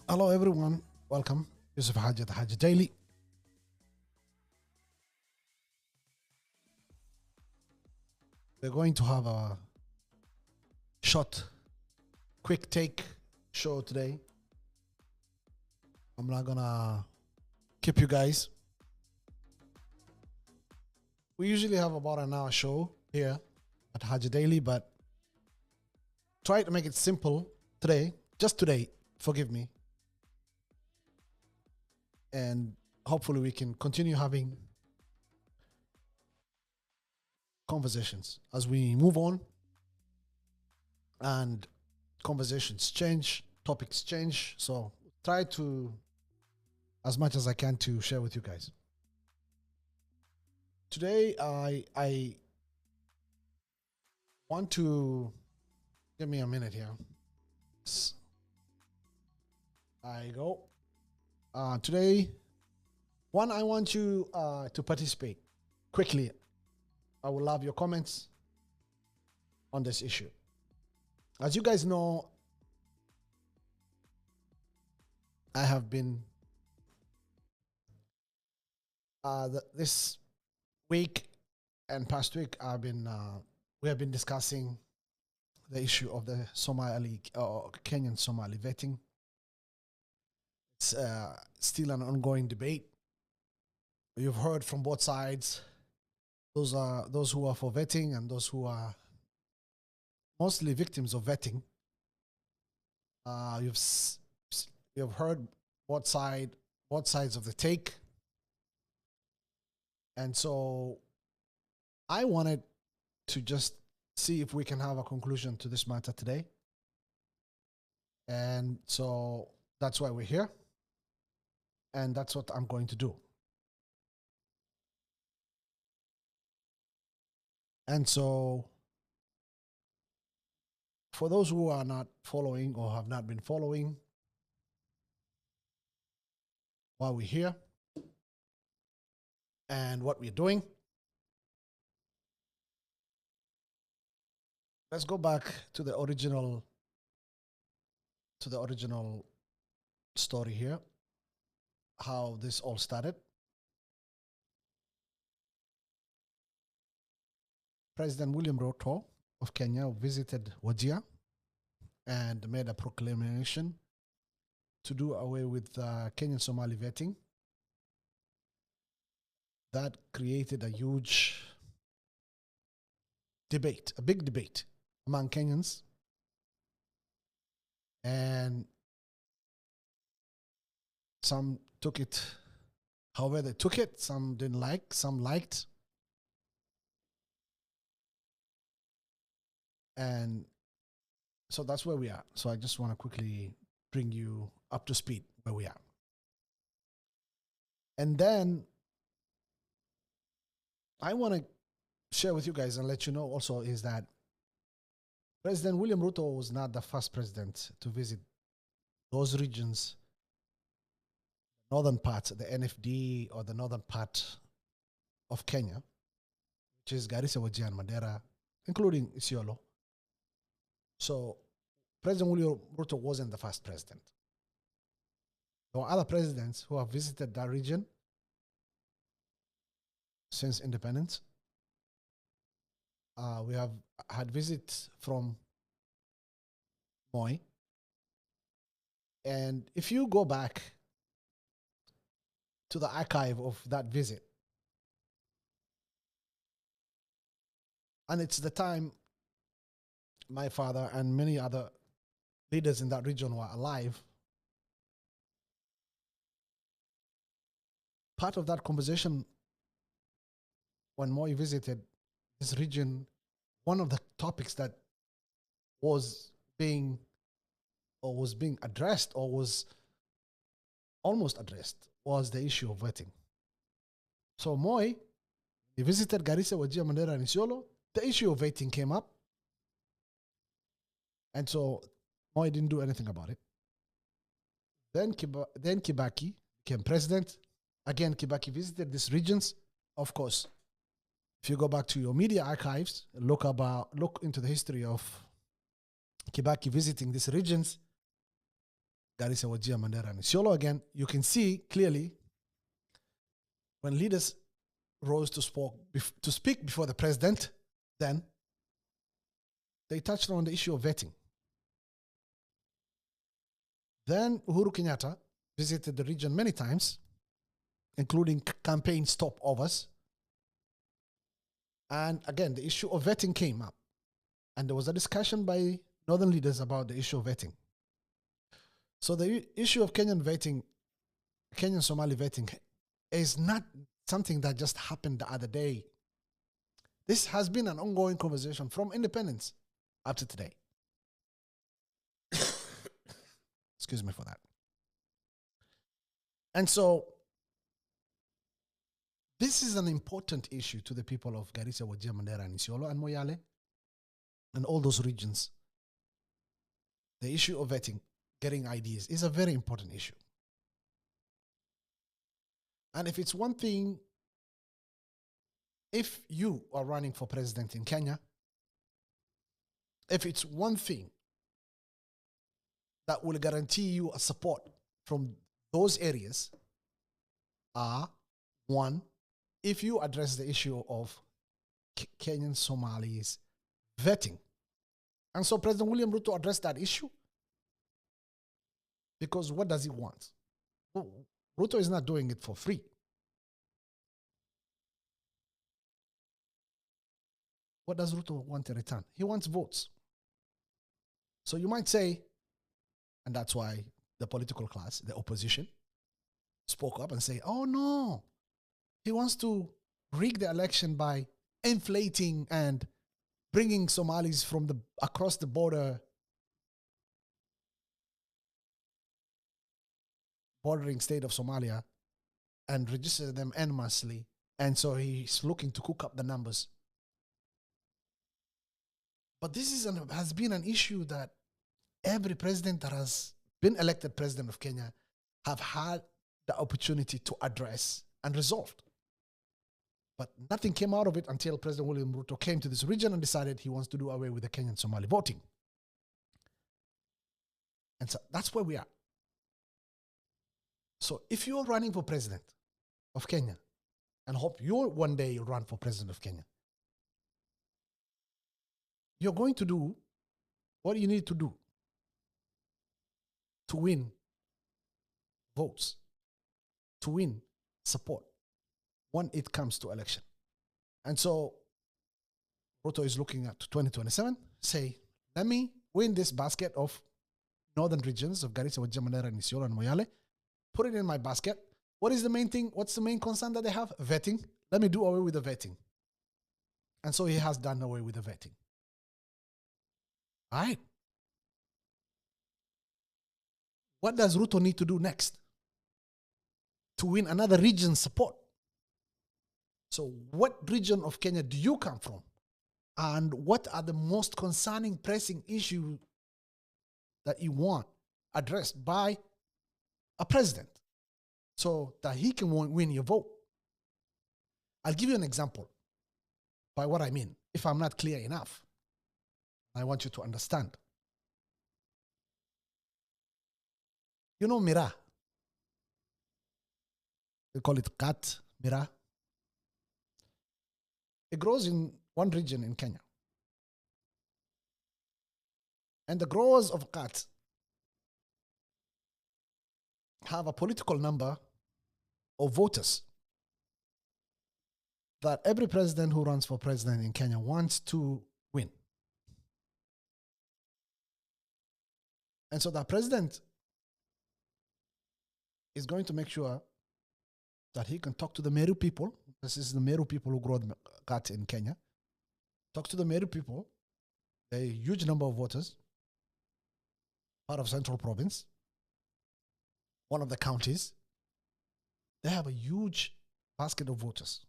Hello, everyone. Welcome. Yusuf Haji, the Haji Daily. We're going to have a short, quick take show today. I'm not gonna keep you guys. We usually have about an hour show here at Haji Daily, but try to make it simple today, just today. Forgive me. And hopefully we can continue having conversations as we move on and conversations change, topics change. So try to, as much as I can, to share with you guys. Today, I want to give me a minute here. I go. Today, one, I want you to participate quickly. I would love your comments on this issue. As you guys know, I have been this week and past week we have been discussing the issue of the Somali or Kenyan Somali vetting. It's still an ongoing debate. You've heard from both sides. Those are those who are for vetting and those who are mostly victims of vetting. You've heard both sides of the take. And so I wanted to just see if we can have a conclusion to this matter today. And so that's why we're here. And that's what I'm going to do. And so for those who are not following or have not been following while we're here and what we're doing, let's go back to the original story here, how this all started. President William Ruto of Kenya visited Wajir and made a proclamation to do away with Kenyan Somali vetting. That created a huge debate, a big debate among Kenyans. And some took it however they took it. Some didn't like, some liked. And so that's where we are. So I just want to quickly bring you up to speed where we are. And then I want to share with you guys and let you know also is that President William Ruto was not the first president to visit those regions, northern part, the NFD or the northern part of Kenya, which is Garissa, Wajir, and Mandera, including Isiolo. So President William Ruto wasn't the first president. There were other presidents who have visited that region since independence. We have had visits from Moi. And if you go back to the archive of that visit, and it's the time my father and many other leaders in that region were alive, part of that conversation when Moi visited this region, one of the topics that was being addressed or was almost addressed was the issue of vetting. So Moi, he visited Garissa, Wajir, Mandera, and Isiolo. The issue of vetting came up. And so Moi didn't do anything about it. Then Kibaki became president. Again, Kibaki visited these regions. Of course, if you go back to your media archives, look into the history of Kibaki visiting these regions, Garissa, Wajir, Mandera, and Isiolo again, you can see clearly when leaders rose to speak before the president, then they touched on the issue of vetting. Then Uhuru Kenyatta visited the region many times, including campaign stopovers. And again, the issue of vetting came up. And there was a discussion by northern leaders about the issue of vetting. So the issue of Kenyan Somali vetting is not something that just happened the other day. This has been an ongoing conversation from independence up to today. Excuse me for that. And so this is an important issue to the people of Garissa, Wajir, Mandera, and Isiolo, and Moyale, and all those regions. The issue of vetting, getting IDs, is a very important issue. And if it's one thing, if you are running for president in Kenya, if it's one thing that will guarantee you a support from those areas, one, if you address the issue of Kenyan Somalis vetting. And so President William Ruto addressed that issue because what does he want? Ruto is not doing it for free. What does Ruto want in return? He wants votes. So you might say, and that's why the political class, the opposition, spoke up and say, oh no, he wants to rig the election by inflating and bringing Somalis from across the bordering state of Somalia and register them en massely. And so he's looking to cook up the numbers. But this has been an issue that every president that has been elected president of Kenya have had the opportunity to address and resolve. But nothing came out of it until President William Ruto came to this region and decided he wants to do away with the Kenyan Somali voting. And so that's where we are. So if you're running for president of Kenya, and hope you'll one day run for president of Kenya, you're going to do what you need to do to win votes, to win support when it comes to election. And so Ruto is looking at 2027, say, let me win this basket of northern regions of Garissa, Wajir, Mandera, and Isiolo, and Moyale, put it in my basket. What is the main thing? What's the main concern that they have? Vetting. Let me do away with the vetting. And so he has done away with the vetting. All right. What does Ruto need to do next to win another region's support? So what region of Kenya do you come from? And what are the most concerning, pressing issues that you want addressed by a president so that he can win your vote? I'll give you an example by what I mean, if I'm not clear enough. I want you to understand. You know miraa? They call it kat, miraa. It grows in one region in Kenya. And the growers of kat have a political number of voters that every president who runs for president in Kenya wants to win. And so the president is going to make sure that he can talk to the Meru people. This is the Meru people who grow the kat in Kenya. Talk to the Meru people, a huge number of voters, part of Central Province, one of the counties. They have a huge basket of voters.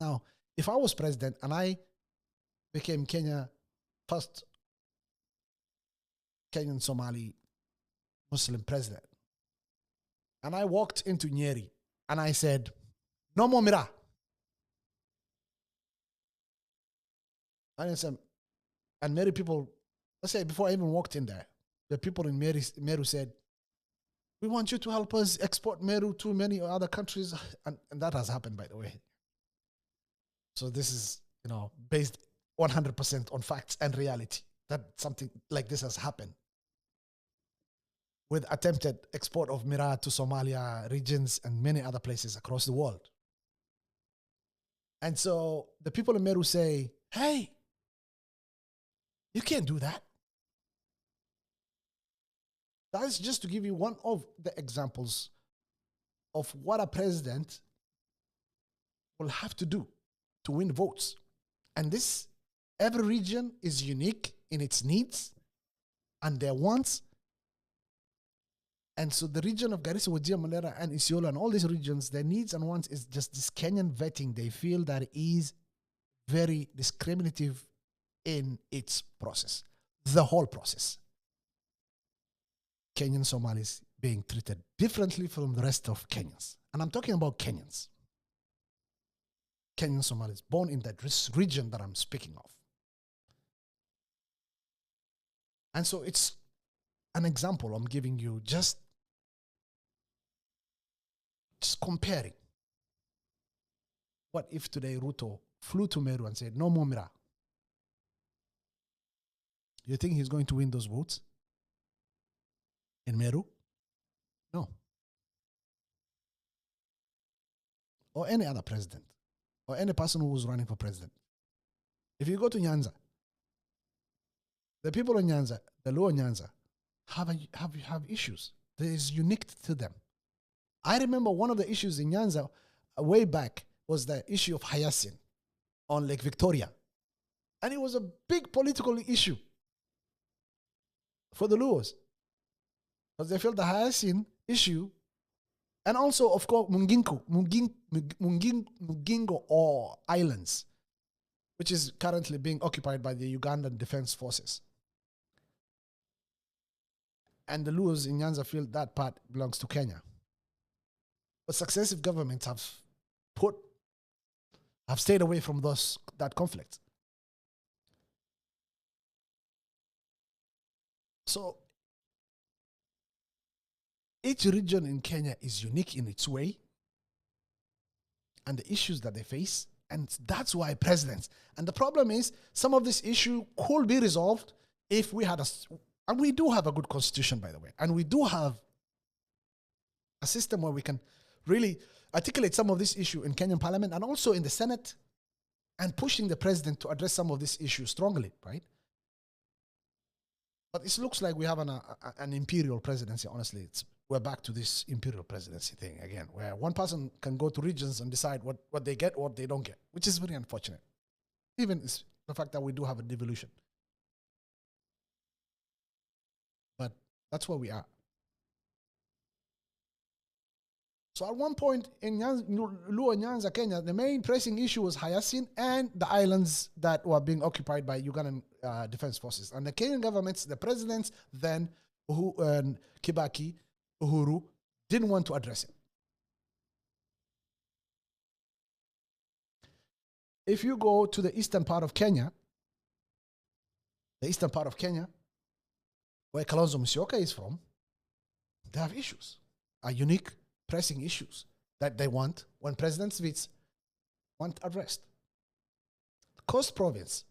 Now, if I was president and I became first Kenyan Somali Muslim president, and I walked into Nyeri and I said, no more miraa. And Meru people, let's say before I even walked in there, the people in Meru said, We want you to help us export Meru to many other countries. And that has happened, by the way. So this is, based 100% on facts and reality, that something like this has happened with attempted export of miraa to Somalia regions and many other places across the world. And so the people in Meru say, hey, you can't do that. That's just to give you one of the examples of what a president will have to do to win votes. And every region is unique in its needs and their wants. And so the region of Garissa, Wajir, Mandera, and Isiolo, and all these regions, their needs and wants is just this Kenyan vetting. They feel that it is very discriminative in its process, the whole process. Kenyan Somalis being treated differently from the rest of Kenyans. And I'm talking about Kenyans. Kenyan Somalis born in that region that I'm speaking of. And so it's an example I'm giving you, just comparing. What if today Ruto flew to Meru and said, no more miraa? You think he's going to win those votes in Meru? No. Or any other president, or any person who was running for president. If you go to Nyanza, the people in Nyanza, the lower Nyanza, have issues that is unique to them. I remember one of the issues in Nyanza way back was the issue of hyacinth on Lake Victoria. And it was a big political issue for the Luos, because they felt the hyacinth issue, and also, of course, Mungingo or Islands, which is currently being occupied by the Ugandan Defense Forces. And the Luos in Nyanza feel that part belongs to Kenya. But successive governments have stayed away from that conflict. So each region in Kenya is unique in its way and the issues that they face. And that's why presidents. And the problem is, some of this issue could be resolved if we had and we do have a good constitution, by the way. And we do have a system where we can really articulate some of this issue in Kenyan parliament and also in the Senate, and pushing the president to address some of this issue strongly, right? But it looks like we have an imperial presidency, honestly. We're back to this imperial presidency thing again, where one person can go to regions and decide what they get or what they don't get, which is very unfortunate. Even the fact that we do have a devolution. But that's where we are. So at one point in Luo Nyanza, Kenya, the main pressing issue was hyacinth and the islands that were being occupied by Ugandan Defense Forces. And the Kenyan governments, the presidents then, Kibaki, Uhuru, didn't want to address it. If you go to the eastern part of Kenya, where Kalonzo Musyoka is from, they have issues, unique pressing issues that they want, when presidents want addressed. Coast Province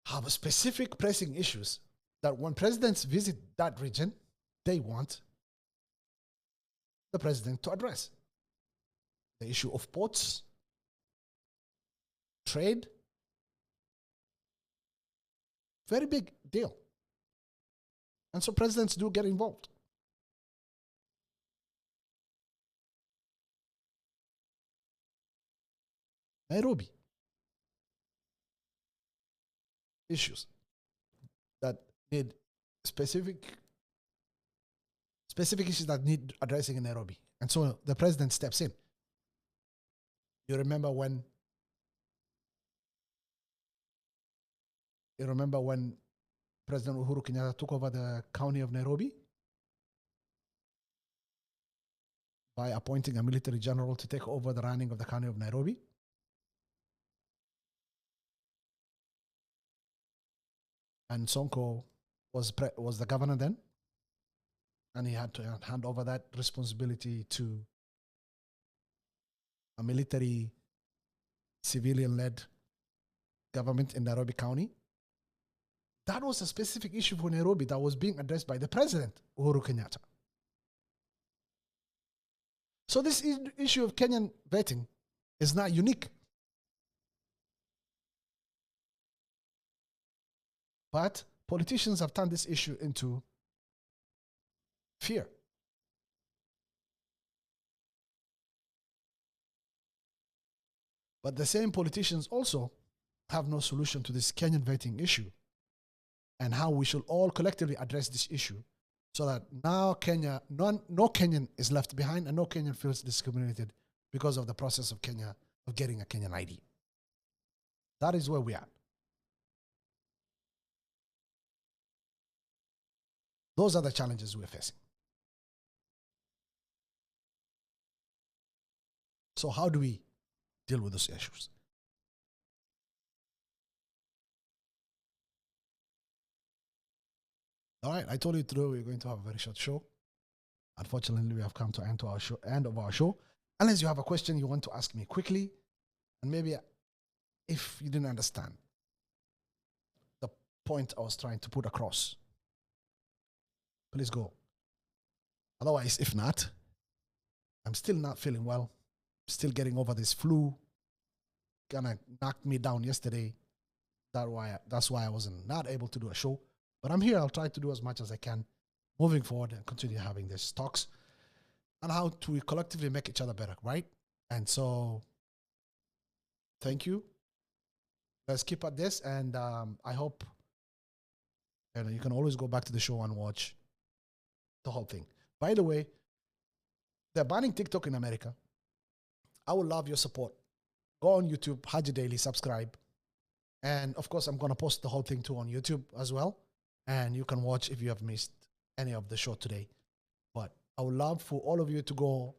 have specific pressing issues that when presidents visit that region, they want the president to address. The issue of ports, trade, very big deal. And so presidents do get involved. Nairobi. Issues that need specific issues that need addressing in Nairobi. And so the president steps in. You remember when President Uhuru Kenyatta took over the county of Nairobi by appointing a military general to take over the running of the county of Nairobi? And Sonko was the governor then. and he had to hand over that responsibility to a military, civilian-led government in Nairobi County. That was a specific issue for Nairobi that was being addressed by the president, Uhuru Kenyatta. So this issue of Kenyan vetting is not unique. But politicians have turned this issue into fear. But the same politicians also have no solution to this Kenyan vetting issue and how we should all collectively address this issue so that now Kenya, no Kenyan is left behind and no Kenyan feels discriminated because of the process of Kenya, of getting a Kenyan ID. That is where we are. Those are the challenges we're facing. So how do we deal with those issues? All right, I told you today we're going to have a very short show. Unfortunately, we have come to end of our show. Unless you have a question you want to ask me quickly, and maybe if you didn't understand the point I was trying to put across, please go. Otherwise, if not, I'm still not feeling well. Still getting over this flu. Kinda knocked me down yesterday. That's why I wasn't not able to do a show. But I'm here. I'll try to do as much as I can moving forward and continue having these talks on how to collectively make each other better, right? And so, thank you. Let's keep at this. And I hope you can always go back to the show and watch the whole thing. By the way, they're banning TikTok in America. I would love your support. Go on YouTube, Haji Daily, subscribe. And of course, I'm going to post the whole thing too on YouTube as well. And you can watch if you have missed any of the show today. But I would love for all of you to go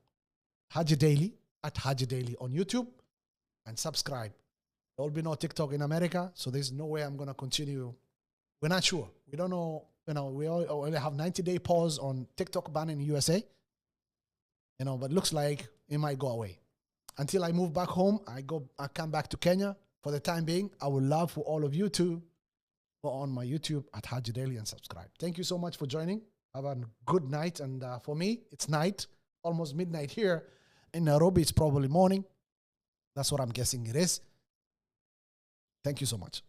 Haji Daily, at Haji Daily on YouTube, and subscribe. There will be no TikTok in America, so there's no way I'm going to continue. We're not sure. We don't know. We only have 90-day pause on TikTok ban in the USA. But it looks like it might go away. Until I move back home, I come back to Kenya. For the time being, I would love for all of you to go on my YouTube at Haji Daily and subscribe. Thank you so much for joining. Have a good night. And for me, it's night, almost midnight here. In Nairobi, it's probably morning. That's what I'm guessing it is. Thank you so much.